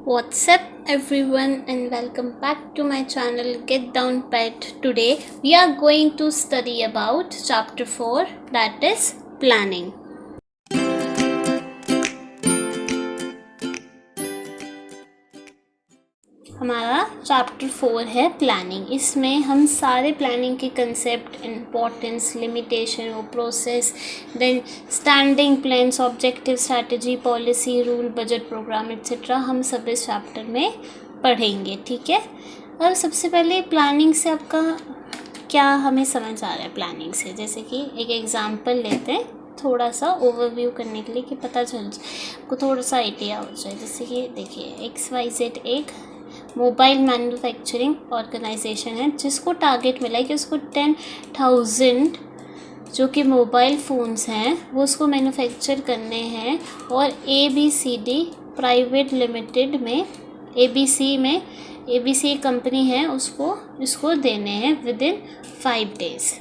What's up everyone and welcome back to my channel Get Down Pet. Today we are going to study about chapter 4, that is planning. हमारा chapter 4 है planning. इसमें हम सारे planning के concept, importance, limitation, वो process, then standing plans, objective, strategy, policy, rule, budget, program etcetera हम सब इस चैप्टर में पढ़ेंगे। ठीक है। और सबसे पहले प्लानिंग से आपका क्या हमें समझ आ रहा है प्लानिंग से, जैसे कि एक एग्जांपल लेते हैं थोड़ा सा ओवरव्यू करने के लिए कि पता चल जाए आपको, थोड़ा सा आइडिया हो जाए। जैसे कि देखिए XYZ एक मोबाइल मैन्युफैक्चरिंग ऑर्गेनाइजेशन है जिसको टारगेट मिला है कि उसको 10,000 जो कि मोबाइल फ़ोन्स हैं वो उसको मैन्युफैक्चर करने हैं और ABCD प्राइवेट लिमिटेड में ABC कंपनी है उसको इसको देने हैं विद इन 5 डेज़।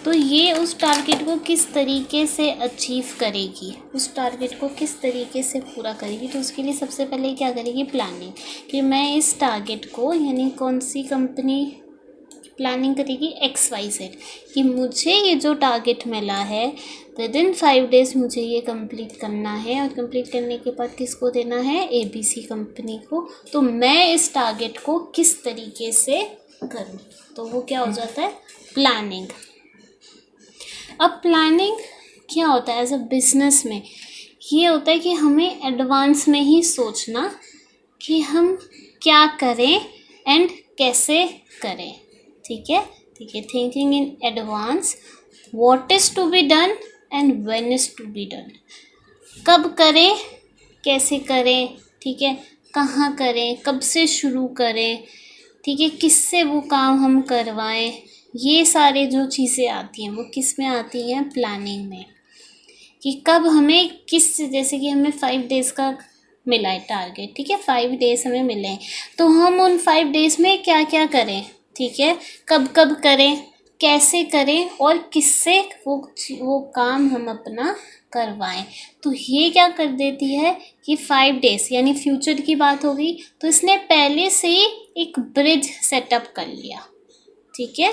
तो ये उस टारगेट को किस तरीके से अचीव करेगी, उस टारगेट को किस तरीके से पूरा करेगी, तो उसके लिए सबसे पहले क्या करेगी, प्लानिंग। कि मैं इस टारगेट को, यानी कौन सी कंपनी प्लानिंग करेगी, XYZ, कि मुझे ये जो टारगेट मिला है विद इन 5 डेज़ मुझे ये कंप्लीट करना है, और कंप्लीट करने के बाद किसको देना है, ABC कंपनी को। तो मैं इस टारगेट को किस तरीके से करूँ, तो वो क्या हो जाता है, प्लानिंग। अब प्लानिंग क्या होता है एज अ बिजनेस में, ये होता है कि हमें एडवांस में ही सोचना कि हम क्या करें एंड कैसे करें। ठीक है, thinking in advance, what is to be done and when is to be done. कब करें, कैसे करें, ठीक है, कहाँ करें, कब से शुरू करें, ठीक है, किससे वो काम हम करवाएं। ये सारे जो चीज़ें आती हैं वो किस में आती हैं, प्लानिंग में। कि कब हमें किस, जैसे कि हमें 5 डेज़ का मिला है टारगेट, ठीक है, 5 डेज़ हमें मिले हैं, तो हम उन 5 डेज़ में क्या क्या करें, ठीक है, कब कब करें, कैसे करें और किससे वो काम हम अपना करवाएं। तो ये क्या कर देती है कि 5 डेज़ यानी फ्यूचर की बात होगी, तो इसने पहले से ही एक ब्रिज सेटअप कर लिया। ठीक है,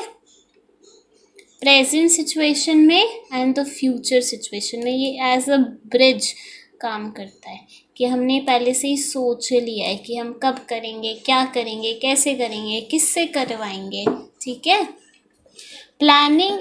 प्रेजेंट सिचुएशन में एंड द फ्यूचर सिचुएशन में ये एज अ ब्रिज काम करता है कि हमने पहले से ही सोच लिया है कि हम कब करेंगे, क्या करेंगे, कैसे करेंगे, किससे करवाएंगे। ठीक है, planning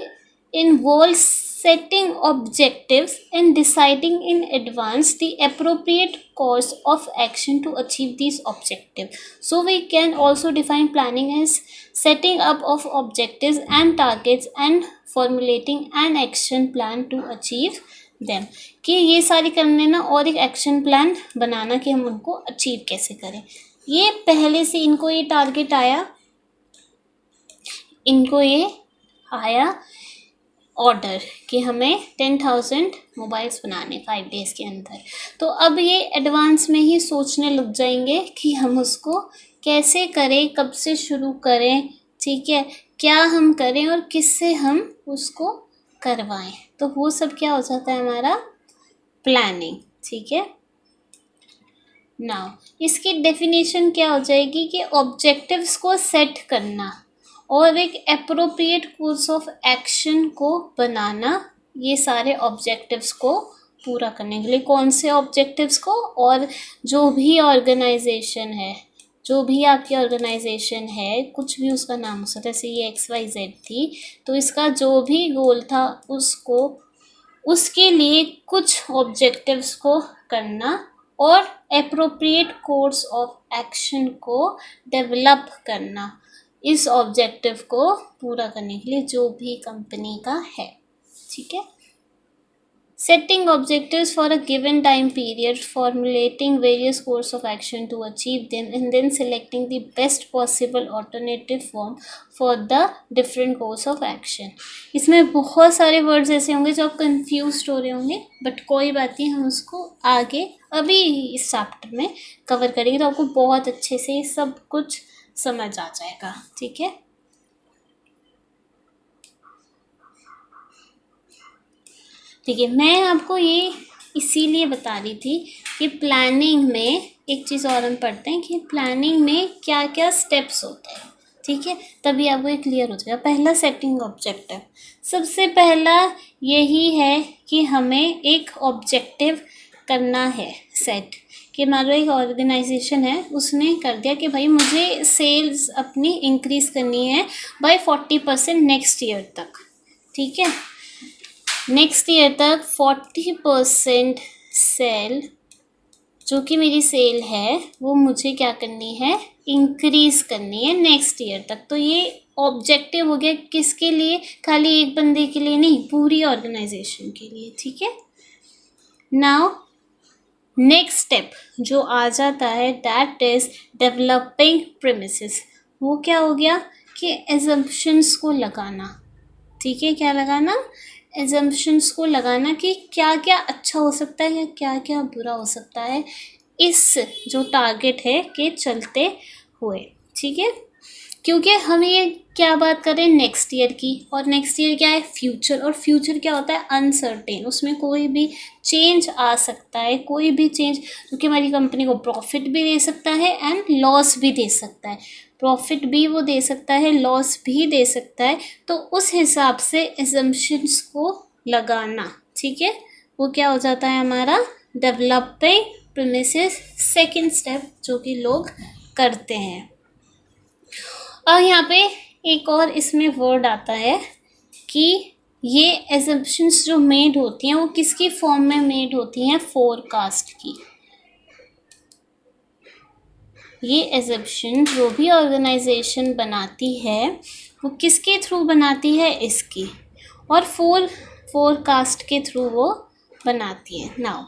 involves setting objectives and deciding in advance the appropriate course of action to achieve these objectives. So we can also define planning as setting up of objectives and targets and formulating an action plan to achieve them. कि ये सारी करने ना और एक action plan बनाना कि हम उनको अचीव कैसे करें। ये पहले से इनको ये टारगेट आया, इनको ये आया ऑर्डर कि हमें 10,000 मोबाइल्स बनाने 5 डेज़ के अंदर। तो अब ये एडवांस में ही सोचने लग जाएंगे कि हम उसको कैसे करें, कब से शुरू करें, ठीक है, क्या हम करें और किससे हम उसको करवाएं। तो वो सब क्या हो जाता है, हमारा प्लानिंग। ठीक है, नाउ इसकी डेफिनेशन क्या हो जाएगी कि ऑब्जेक्टिव्स को सेट करना और एक एप्रोप्रिएट कोर्स ऑफ एक्शन को बनाना, ये सारे ऑब्जेक्टिव्स को पूरा करने के लिए। कौन से ऑब्जेक्टिव्स को, और जो भी ऑर्गेनाइजेशन है, जो भी आपकी ऑर्गेनाइजेशन है, कुछ भी उसका नाम हो सकता है, जैसे ये XYZ थी, तो इसका जो भी गोल था उसको, उसके लिए कुछ ऑब्जेक्टिव्स को करना और एप्रोप्रिएट कोर्स ऑफ एक्शन को डेवलप करना इस ऑब्जेक्टिव को पूरा करने के लिए जो भी कंपनी का है। ठीक है, setting objectives for a given time period, formulating various course of action to achieve them and then selecting the best possible alternative form for the different course of action. इसमें बहुत सारे वर्ड्स ऐसे होंगे जो आप कंफ्यूज हो रहे होंगे, बट कोई बात नहीं, हम उसको आगे अभी इस चैप्टर में कवर करेंगे तो आपको बहुत अच्छे से सब कुछ समझ आ जाएगा। ठीक है, ठीक है, मैं आपको ये इसीलिए बता रही थी कि प्लानिंग में एक चीज़ और हम पढ़ते हैं कि प्लानिंग में क्या क्या स्टेप्स होते हैं, ठीक है, तभी आपको ये क्लियर हो जाएगा। पहला सेटिंग ऑब्जेक्टिव, सबसे पहला यही है कि हमें एक ऑब्जेक्टिव करना है सेट, कि मान लो एक ऑर्गेनाइजेशन है, उसने कर दिया कि भाई मुझे सेल्स अपनी इंक्रीज़ करनी है बाय 40% नेक्स्ट ईयर तक, ठीक है, नेक्स्ट ईयर तक 40% सेल जो कि मेरी सेल है वो मुझे क्या करनी है, इंक्रीज़ करनी है नेक्स्ट ईयर तक। तो ये ऑब्जेक्टिव हो गया किसके लिए, खाली एक बंदे के लिए नहीं, पूरी ऑर्गेनाइजेशन के लिए, ठीक है। नाउ नेक्स्ट स्टेप जो आ जाता है दैट इज डेवलपिंग प्रीमिसेस। वो क्या हो गया कि एजम्पशंस को लगाना, ठीक है, क्या लगाना, एजम्पशंस को लगाना कि क्या क्या अच्छा हो सकता है या क्या क्या बुरा हो सकता है इस जो टारगेट है के चलते हुए, ठीक है। क्योंकि हम ये क्या बात कर रहे हैं, नेक्स्ट ईयर की, और नेक्स्ट ईयर क्या है, फ्यूचर, और फ्यूचर क्या होता है, अनसर्टेन, उसमें कोई भी चेंज आ सकता है, कोई भी चेंज जो कि हमारी कंपनी को प्रॉफिट भी दे सकता है एंड लॉस भी दे सकता है, प्रॉफिट भी वो दे सकता है, लॉस भी दे सकता है। तो उस हिसाब से एजम्पशंस को लगाना, ठीक है, वो क्या हो जाता है हमारा डेवलपिंग प्रीमिसेस, सेकंड स्टेप जो कि लोग करते हैं। और यहाँ पे एक और इसमें वर्ड आता है कि ये एजम्पशंस जो मेड होती हैं वो किसकी फॉर्म में मेड होती हैं, फोरकास्ट की। ये एजम्पशन जो भी ऑर्गेनाइजेशन बनाती है वो किसके थ्रू बनाती है, इसकी, और फोरकास्ट के थ्रू वो बनाती है। नाउ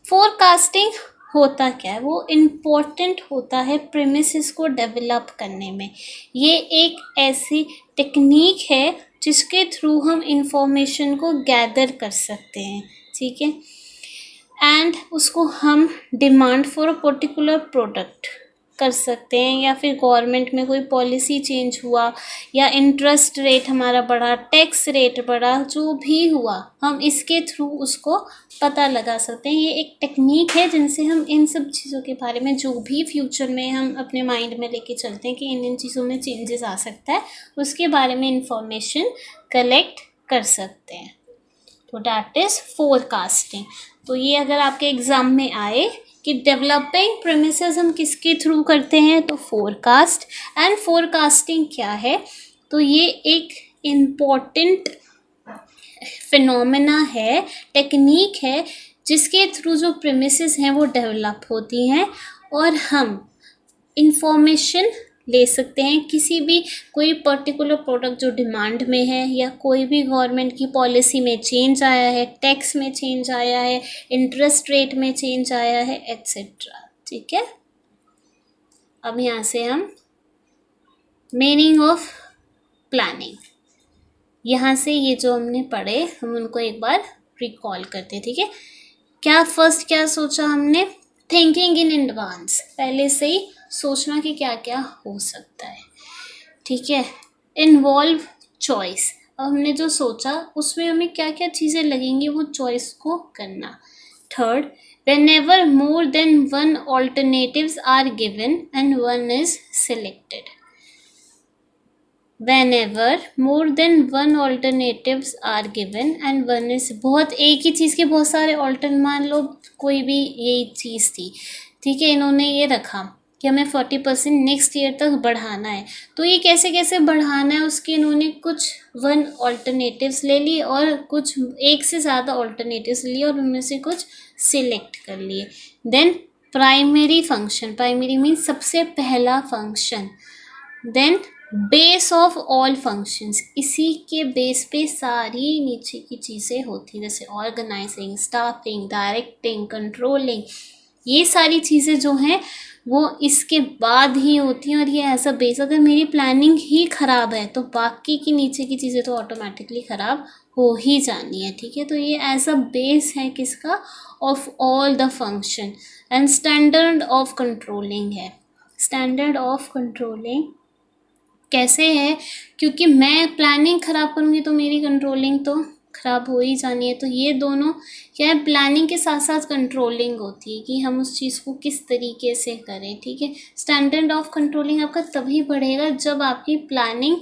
फोरकास्टिंग होता क्या है, वो इम्पोर्टेंट होता है प्रीमिसेस को डेवलप करने में। ये एक ऐसी टेक्निक है जिसके थ्रू हम इंफॉर्मेशन को गैदर कर सकते हैं, ठीक है, एंड उसको हम demand for a particular product कर सकते हैं, या फिर गवर्नमेंट में कोई पॉलिसी चेंज हुआ या इंटरेस्ट रेट हमारा बढ़ा, टैक्स रेट बढ़ा, जो भी हुआ हम इसके थ्रू उसको पता लगा सकते हैं। ये एक टेक्निक है जिनसे हम इन सब चीज़ों के बारे में जो भी फ्यूचर में हम अपने माइंड में लेके चलते हैं कि इन चीज़ों में चेंजेस आ सकता है, उसके बारे में इंफॉर्मेशन कलेक्ट कर सकते हैं। तो दैट इज़ फोरकास्टिंग। तो ये अगर आपके एग्ज़ाम में आए कि डेवलपिंग प्रीमिसेस हम किसके थ्रू करते हैं, तो फोरकास्ट, एंड फोरकास्टिंग क्या है, तो ये एक इम्पॉर्टेंट फिनोमेना है, टेक्निक है, जिसके थ्रू जो प्रीमिसेस हैं वो डेवलप होती हैं और हम इंफॉर्मेशन ले सकते हैं किसी भी कोई पर्टिकुलर प्रोडक्ट जो डिमांड में है, या कोई भी गवर्नमेंट की पॉलिसी में चेंज आया है, टैक्स में चेंज आया है, इंटरेस्ट रेट में चेंज आया है, एट्सेट्रा, ठीक है। अब यहाँ से हम मीनिंग ऑफ प्लानिंग, यहाँ से ये जो हमने पढ़े हम उनको एक बार रिकॉल करते हैं, ठीक है। क्या फर्स्ट क्या सोचा हमने, थिंकिंग इन एडवांस, पहले से ही सोचना कि क्या क्या हो सकता है, ठीक है। इन्वॉल्व चॉइस, अब हमने जो सोचा उसमें हमें क्या क्या चीज़ें लगेंगी वो चॉइस को करना। Third, whenever more than one alternatives are given and one is selected, whenever more than one alternatives are given and one is, बहुत एक ही चीज़ के बहुत सारे मान लो कोई भी यही चीज़ थी, ठीक है, इन्होंने ये रखा कि हमें 40% नेक्स्ट ईयर तक बढ़ाना है, तो ये कैसे कैसे बढ़ाना है उसके इन्होंने कुछ वन ऑल्टरनेटिव्स ले ली और कुछ एक से ज़्यादा ऑल्टरनेटिव्स लिए और उनमें से कुछ सिलेक्ट कर लिए। Then primary function, primary means सबसे पहला function, then base of all functions, इसी के बेस पे सारी नीचे की चीज़ें होती हैं, जैसे ऑर्गेनाइजिंग, स्टाफिंग, डायरेक्टिंग, कंट्रोलिंग, ये सारी चीज़ें जो हैं वो इसके बाद ही होती हैं। और ये एज अ बेस, अगर मेरी प्लानिंग ही ख़राब है तो बाकी की नीचे की चीज़ें तो ऑटोमेटिकली ख़राब हो ही जानी है, ठीक है। तो ये एज अ बेस है किसका, of all the function, and standard of controlling है। स्टैंडर्ड ऑफ कंट्रोलिंग कैसे है, क्योंकि मैं प्लानिंग ख़राब करूँगी तो मेरी कंट्रोलिंग तो ख़राब हो ही जानी है। तो ये दोनों क्या है, प्लानिंग के साथ साथ कंट्रोलिंग होती है कि हम उस चीज़ को किस तरीके से करें, ठीक है। स्टैंडर्ड ऑफ कंट्रोलिंग आपका तभी बढ़ेगा जब आपकी प्लानिंग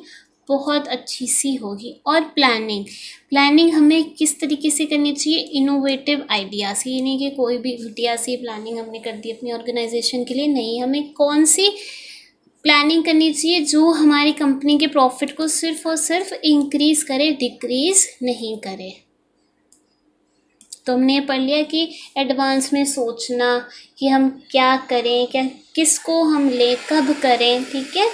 बहुत अच्छी सी होगी। और प्लानिंग हमें किस तरीके से करनी चाहिए, इनोवेटिव आइडियाज़, ये नहीं कि कोई भी घटिया सी प्लानिंग हमने कर दी अपनी ऑर्गेनाइजेशन के लिए, नहीं, हमें कौन सी प्लानिंग करनी चाहिए जो हमारी कंपनी के प्रॉफिट को सिर्फ और सिर्फ इंक्रीज करे, डिक्रीज नहीं करे। तो हमने ये पढ़ लिया कि एडवांस में सोचना कि हम क्या करें, क्या किसको हम ले, कब करें, ठीक है।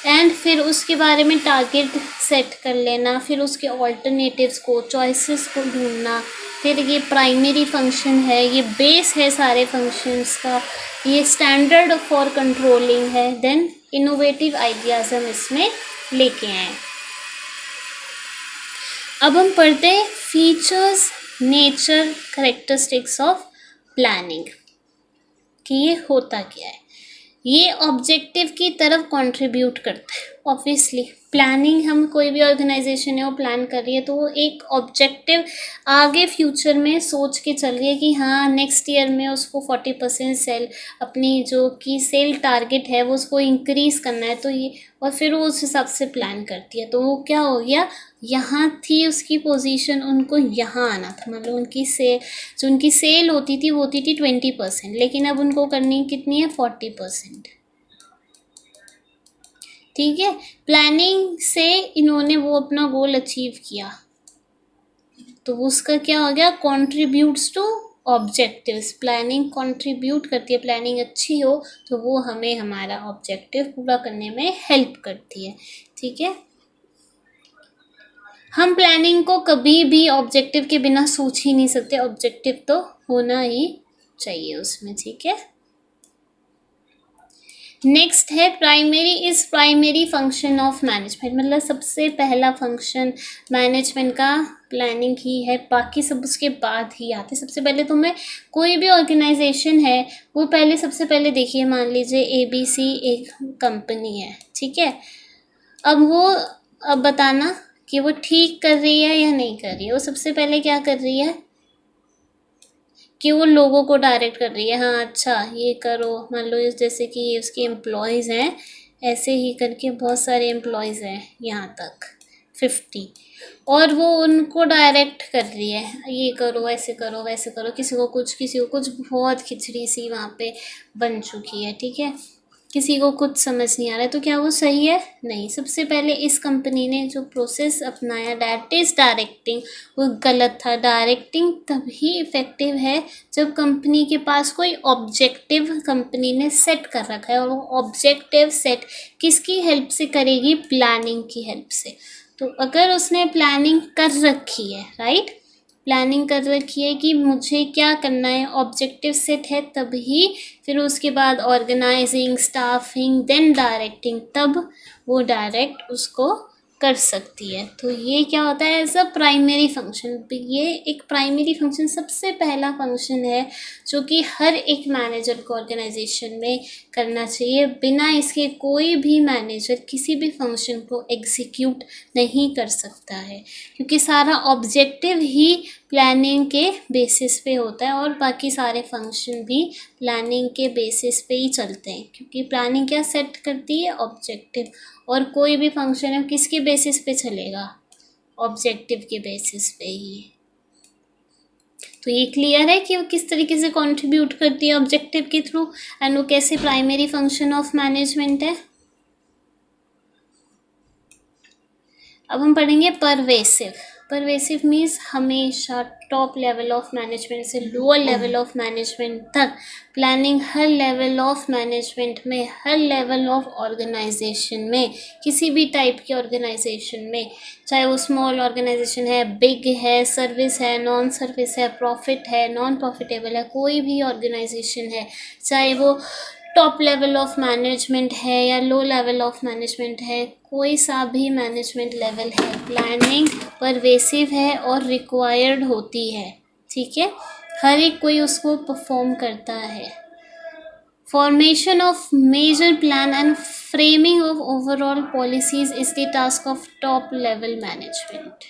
एंड फिर उसके बारे में टारगेट सेट कर लेना, फिर उसके ऑल्टरनेटिव्स को, चॉइसेस को ढूंढना। फिर ये प्राइमरी फंक्शन है, ये बेस है सारे फंक्शंस का, ये स्टैंडर्ड फॉर कंट्रोलिंग है, देन इनोवेटिव आइडियाज़ हम इसमें लेके आए। अब हम पढ़ते हैं features, nature, characteristics of planning कि ये होता क्या है। ये ऑब्जेक्टिव की तरफ कंट्रीब्यूट करता है। ऑब्वियसली प्लानिंग, हम कोई भी ऑर्गेनाइजेशन है वो प्लान कर रही है तो वो एक ऑब्जेक्टिव आगे फ्यूचर में सोच के चल रही है कि हाँ नेक्स्ट ईयर में उसको 40% सेल, अपनी जो कि सेल टारगेट है वो उसको इंक्रीज करना है। तो ये, और फिर वो उस हिसाब से प्लान करती है। तो वो क्या हो गया, यहाँ थी उसकी पोजीशन, उनको यहाँ आना था। मतलब उनकी जो उनकी सेल होती थी वो होती थी 20%, लेकिन अब उनको करनी कितनी है, 40%, ठीक है। प्लानिंग से इन्होंने वो अपना गोल अचीव किया, तो उसका क्या हो गया, contributes to objectives. Planning contribute करती है, प्लानिंग अच्छी हो तो वो हमें हमारा ऑब्जेक्टिव पूरा करने में हेल्प करती है, ठीक है। हम प्लानिंग को कभी भी ऑब्जेक्टिव के बिना सोच ही नहीं सकते, ऑब्जेक्टिव तो होना ही चाहिए उसमें, ठीक है। नेक्स्ट है प्राइमरी फंक्शन ऑफ मैनेजमेंट, मतलब सबसे पहला फंक्शन मैनेजमेंट का प्लानिंग ही है, बाकी सब उसके बाद ही आते। सबसे पहले तो मैं, कोई भी ऑर्गेनाइजेशन है वो पहले, सबसे पहले देखिए, मान लीजिए ABC एक कंपनी है, ठीक है। अब बताना कि वो ठीक कर रही है या नहीं कर रही है। वो सबसे पहले क्या कर रही है कि वो लोगों को डायरेक्ट कर रही है, हाँ अच्छा ये करो। मान लो जैसे कि ये उसके एम्प्लॉयज़ हैं, ऐसे ही करके बहुत सारे एम्प्लॉयज़ हैं यहाँ तक 50, और वो उनको डायरेक्ट कर रही है, ये करो, ऐसे करो, वैसे करो, किसी को कुछ, बहुत खिचड़ी सी वहाँ पे बन चुकी है, ठीक है। किसी को कुछ समझ नहीं आ रहा है, तो क्या वो सही है, नहीं। सबसे पहले इस कंपनी ने जो प्रोसेस अपनाया, दैट इज़ डायरेक्टिंग, वो गलत था। डायरेक्टिंग तभी इफ़ेक्टिव है जब कंपनी के पास कोई ऑब्जेक्टिव कंपनी ने सेट कर रखा है, और वो ऑब्जेक्टिव सेट किसकी हेल्प से करेगी, प्लानिंग की हेल्प से। तो अगर उसने प्लानिंग कर रखी है, राइट, प्लानिंग कर रखी है कि मुझे क्या करना है, ऑब्जेक्टिव सेट है, तभी फिर उसके बाद ऑर्गेनाइजिंग, स्टाफिंग, देन डायरेक्टिंग, तब वो डायरेक्ट उसको कर सकती है। तो ये क्या होता है, एज अ प्राइमरी फंक्शन। ये एक प्राइमरी फंक्शन, सबसे पहला फंक्शन है जो कि हर एक मैनेजर को ऑर्गेनाइजेशन में करना चाहिए। बिना इसके कोई भी मैनेजर किसी भी फंक्शन को एग्जीक्यूट नहीं कर सकता है, क्योंकि सारा ऑब्जेक्टिव ही प्लानिंग के बेसिस पे होता है, और बाकी सारे फंक्शन भी प्लानिंग के बेसिस पे ही चलते हैं, क्योंकि प्लानिंग क्या सेट करती है, ऑब्जेक्टिव। और कोई भी फंक्शन है किसके बेसिस पे चलेगा, ऑब्जेक्टिव के बेसिस पे ही। तो ये क्लियर है कि वो किस तरीके से कंट्रीब्यूट करती है ऑब्जेक्टिव के थ्रू, एंड वो कैसे प्राइमरी फंक्शन ऑफ मैनेजमेंट है। अब हम पढ़ेंगे परवेसिव मीन्स हमेशा टॉप लेवल ऑफ मैनेजमेंट से लोअर लेवल ऑफ मैनेजमेंट तक planning her level of management में, हर लेवल ऑफ ऑर्गेनाइजेशन में, किसी भी टाइप की ऑर्गेनाइजेशन में, चाहे वो स्मॉल ऑर्गेनाइजेशन है, बिग है, सर्विस है, नॉन सर्विस है, प्रॉफिट है, नॉन प्रॉफिटेबल है, कोई भी ऑर्गेनाइजेशन है, चाहे वो टॉप लेवल ऑफ मैनेजमेंट है या लो लेवल ऑफ मैनेजमेंट है, कोई सा भी मैनेजमेंट लेवल है, प्लानिंग परवेसिव है और रिक्वायर्ड होती है, ठीक है। हर एक कोई उसको परफॉर्म करता है। Formation of major plan and framing of overall policies is the task of top level management.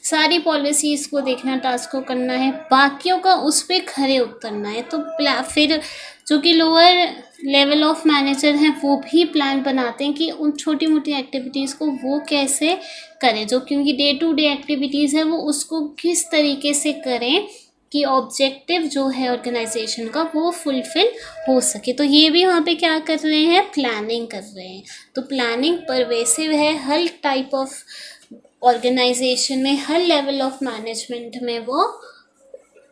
सारी पॉलिसीज़ को देखना, टास्क को करना है, बाकियों का उस पे खरे उतरना है। तो फिर जो कि लोअर लेवल ऑफ मैनेजर हैं वो भी प्लान बनाते हैं कि उन छोटी मोटी एक्टिविटीज़ को वो कैसे करें, जो कि उनकी डे टू डे एक्टिविटीज़ है वो उसको किस तरीके से करें कि ऑब्जेक्टिव जो है ऑर्गेनाइजेशन का वो फुलफिल हो सके। तो ये भी वहाँ पे क्या कर रहे हैं, प्लानिंग कर रहे हैं। तो प्लानिंग परवेसिव है हर टाइप ऑफ ऑर्गेनाइजेशन में, हर लेवल ऑफ मैनेजमेंट में वो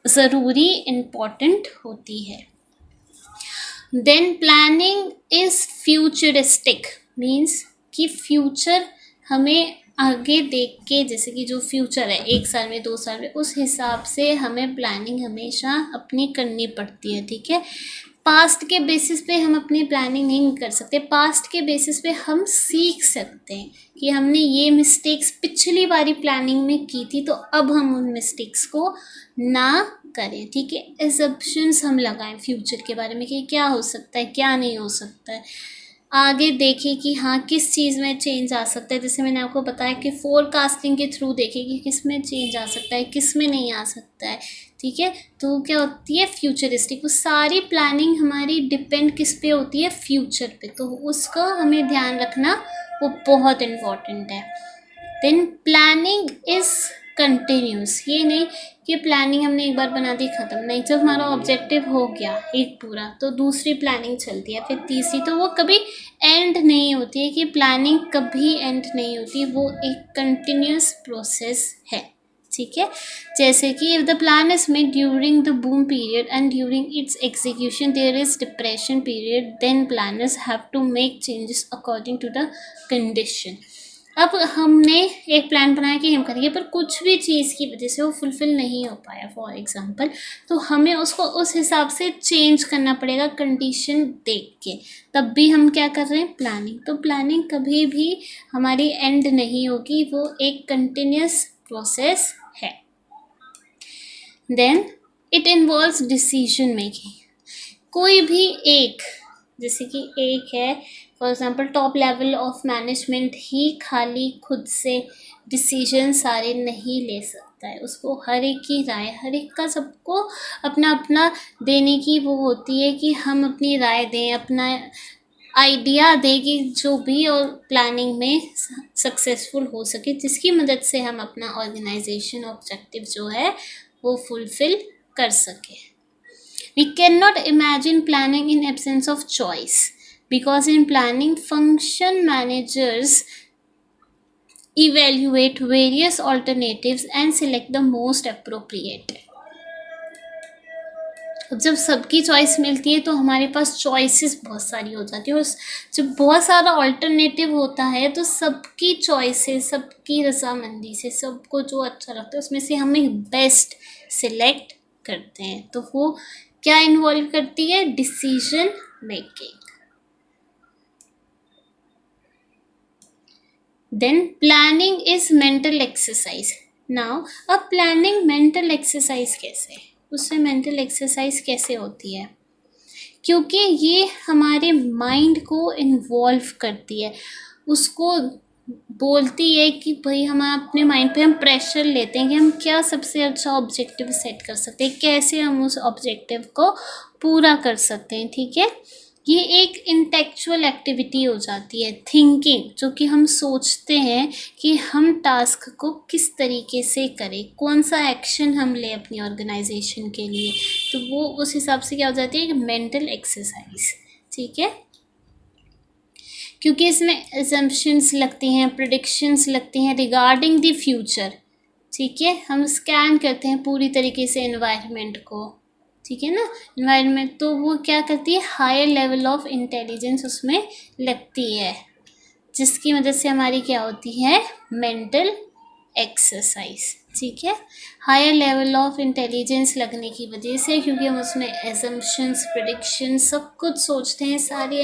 ज़रूरी इम्पॉर्टेंट होती है। Then planning is futuristic, means कि फ्यूचर हमें आगे देख के, जैसे कि जो फ्यूचर है 1 साल में 2 साल में, उस हिसाब से हमें प्लानिंग हमेशा अपनी करनी पड़ती है। ठीक है, पास्ट के बेसिस पे हम अपनी प्लानिंग नहीं कर सकते। पास्ट के बेसिस पे हम सीख सकते हैं कि हमने ये मिस्टेक्स पिछली बारी प्लानिंग में की थी, तो अब हम उन मिस्टेक्स को ना करें। ठीक है, एजम्पशंस हम लगाएं फ्यूचर के बारे में कि क्या हो सकता है, क्या नहीं हो सकता है, आगे देखें कि हाँ किस चीज़ में चेंज आ सकता है। जैसे मैंने आपको बताया कि फोरकास्टिंग के थ्रू देखें कि किस में चेंज आ सकता है, किस में नहीं आ सकता है। ठीक है, तो क्या होती है फ्यूचरिस्टिक, वो सारी प्लानिंग हमारी डिपेंड किस पे होती है, फ्यूचर पे। तो उसका हमें ध्यान रखना वो बहुत इम्पॉर्टेंट है। देन प्लानिंग इज़ कंटिन्यूस, ये नहीं कि प्लानिंग हमने एक बार बना दी ख़त्म, नहीं। जब हमारा ऑब्जेक्टिव हो गया एक पूरा तो दूसरी प्लानिंग चलती है, फिर तीसरी, तो वो कभी एंड नहीं होती है कि प्लानिंग कभी एंड नहीं होती, वो एक कंटिन्यूस प्रोसेस है। ठीक है, जैसे कि if the plan is made during the boom period and during its execution there is depression period, then planners have to make changes according to the condition. अब हमने एक प्लान बनाया कि हम करेंगे, पर कुछ भी चीज़ की वजह से वो फुलफ़िल नहीं हो पाया फॉर एग्ज़ाम्पल, तो हमें उसको उस हिसाब से चेंज करना पड़ेगा कंडीशन देख के। तब भी हम क्या कर रहे हैं, प्लानिंग। तो प्लानिंग कभी भी हमारी एंड नहीं होगी, वो एक कंटिन्यूस प्रोसेस है। Then it involves decision making. कोई भी एक, जैसे कि एक है for example top level of management ही खाली खुद से डिसीजन सारे नहीं ले सकता है, उसको हर एक की राय, हर एक का सबको अपना अपना देने की वो होती है कि हम अपनी राय दें, अपना आइडिया दें कि जो भी और प्लानिंग में सक्सेसफुल हो सके, जिसकी मदद से हम अपना ऑर्गेनाइजेशन ऑब्जेक्टिव जो है वो फुलफ़िल कर सकें। We cannot imagine planning in absence of choice, because in planning, function managers evaluate various alternatives and select the most appropriate. अब जब सबकी चॉइस मिलती है तो हमारे पास चॉइसेस बहुत सारी हो जाती है, और जब बहुत सारा अल्टरनेटिव होता है तो सबकी चॉइसेस, सबकी रजामंदी से, सबको जो अच्छा लगता है उसमें से हमें बेस्ट सिलेक्ट करते हैं। तो वो क्या इन्वॉल्व करती है, decision making. Then planning is mental exercise. Now अब प्लानिंग मेंटल एक्सरसाइज कैसे, उससे मेंटल एक्सरसाइज कैसे होती है, क्योंकि ये हमारे माइंड को इन्वॉल्व करती है, उसको बोलती है कि भाई हम अपने माइंड पे हम प्रेशर लेते हैं कि हम क्या सबसे अच्छा ऑब्जेक्टिव सेट कर सकते हैं, कैसे हम उस ऑब्जेक्टिव को पूरा कर सकते हैं। ठीक है, ये एक इंटेलेक्चुअल एक्टिविटी हो जाती है, थिंकिंग, जो कि हम सोचते हैं कि हम टास्क को किस तरीके से करें, कौन सा एक्शन हम लें अपनी ऑर्गेनाइजेशन के लिए। तो वो उस हिसाब से क्या हो जाती है, मेंटल एक्सरसाइज। ठीक है, क्योंकि इसमें असम्पशंस लगती हैं, प्रेडिक्शंस लगती हैं रिगार्डिंग द फ्यूचर। ठीक है, हम स्कैन करते हैं पूरी तरीके से एनवायरनमेंट को। ठीक है ना, एनवायरनमेंट, तो वो क्या करती है, हायर लेवल ऑफ इंटेलिजेंस उसमें लगती है, जिसकी मदद से हमारी क्या होती है, मेंटल एक्सरसाइज। ठीक है, हायर लेवल ऑफ इंटेलिजेंस लगने की वजह से, क्योंकि हम उसमें एजम्पशंस, प्रेडिक्शन सब कुछ सोचते हैं, सारे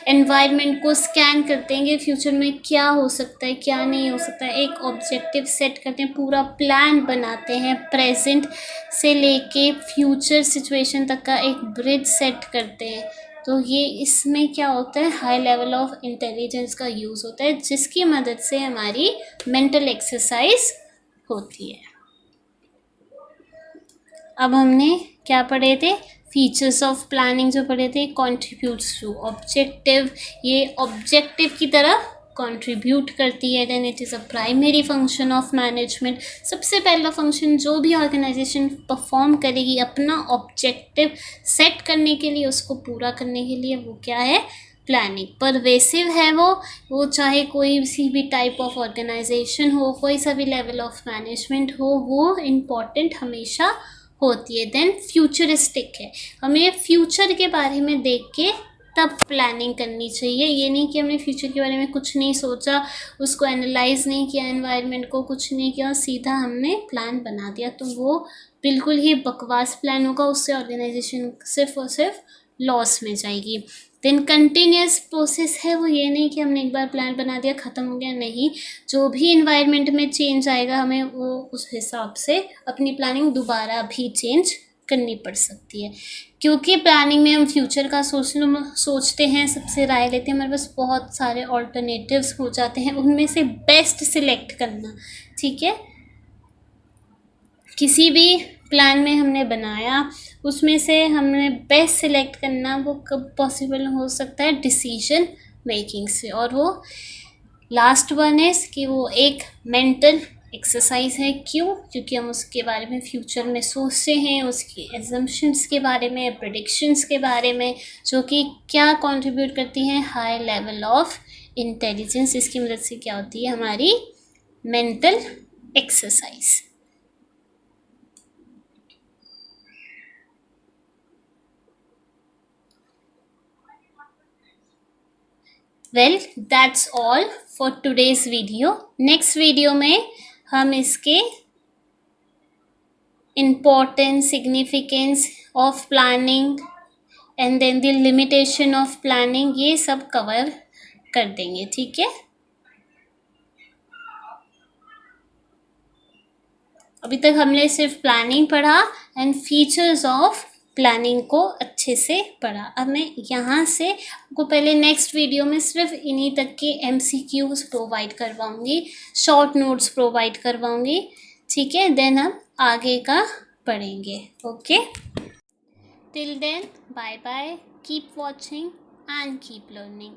एनवायरनमेंट को स्कैन करते हैं कि फ्यूचर में क्या हो सकता है, क्या नहीं हो सकता है, एक ऑब्जेक्टिव सेट करते हैं, पूरा प्लान बनाते हैं, प्रेजेंट से लेके फ्यूचर सिचुएशन तक का एक ब्रिज सेट करते हैं। तो ये इसमें क्या होता है, हाई लेवल ऑफ इंटेलिजेंस का यूज़ होता है, जिसकी मदद से हमारी मेंटल एक्सरसाइज होती है। अब हमने क्या पढ़े थे, फीचर्स ऑफ प्लानिंग जो पढ़े थे, कंट्रीब्यूट्स टू ऑब्जेक्टिव, ये ऑब्जेक्टिव की तरफ कंट्रीब्यूट करती है। Then it is a primary function of management, सबसे पहला फंक्शन जो भी ऑर्गेनाइजेशन परफॉर्म करेगी अपना ऑब्जेक्टिव सेट करने के लिए, उसको पूरा करने के लिए, वो क्या है, प्लानिंग। परवेसिव है वो चाहे कोई सी भी टाइप ऑफ ऑर्गेनाइजेशन हो, कोई सा भी लेवल ऑफ मैनेजमेंट हो, वो इम्पॉर्टेंट हमेशा होती है। देन फ्यूचरिस्टिक है, हमें फ्यूचर के बारे में देख के तब प्लानिंग करनी चाहिए। ये नहीं कि हमने फ्यूचर के बारे में कुछ नहीं सोचा, उसको एनालाइज नहीं किया, एनवायरनमेंट को कुछ नहीं किया, सीधा हमने प्लान बना दिया, तो वो बिल्कुल ही बकवास प्लान होगा। उससे ऑर्गेनाइजेशन सिर्फ और सिर्फ लॉस में जाएगी। देन कंटिन्यूस प्रोसेस है, वो ये नहीं कि हमने एक बार प्लान बना दिया ख़त्म हो गया, नहीं, जो भी इन्वायरमेंट में चेंज आएगा हमें वो उस हिसाब से अपनी प्लानिंग दोबारा भी चेंज करनी पड़ सकती है। क्योंकि प्लानिंग में हम फ्यूचर का सोचते हैं, सबसे राय लेते हैं, हमारे पास बहुत सारे ऑल्टरनेटिव्स हो जाते हैं, उनमें से बेस्ट सिलेक्ट करना, ठीक है। किसी भी प्लान में हमने बनाया, उसमें से हमने बेस्ट सिलेक्ट करना, वो कब पॉसिबल हो सकता है, डिसीजन मेकिंग से। और वो लास्ट वन है कि वो एक मेंटल एक्सरसाइज है। क्यों? क्योंकि हम उसके बारे में फ्यूचर में सोचते हैं, उसकी एजम्पशंस के बारे में, प्रेडिक्शंस के बारे में, जो कि क्या कंट्रीब्यूट करती हैं, हाई लेवल ऑफ इंटेलिजेंस। इसकी मदद से क्या होती है, हमारी mental exercise. Well that's all for today's video. Next video में हम इसके importance, significance of planning and then the limitation of planning, ये सब कवर कर देंगे, ठीक है। अभी तक हमने सिर्फ प्लानिंग पढ़ा एंड फीचर्स ऑफ प्लानिंग को अच्छे से पढ़ा। अब मैं यहाँ से आपको पहले नेक्स्ट वीडियो में सिर्फ इन्हीं तक के MCQs प्रोवाइड करवाऊँगी, शॉर्ट नोट्स प्रोवाइड करवाऊँगी, ठीक है। देन हम आगे का पढ़ेंगे। Okay, till then bye bye, keep watching and keep learning.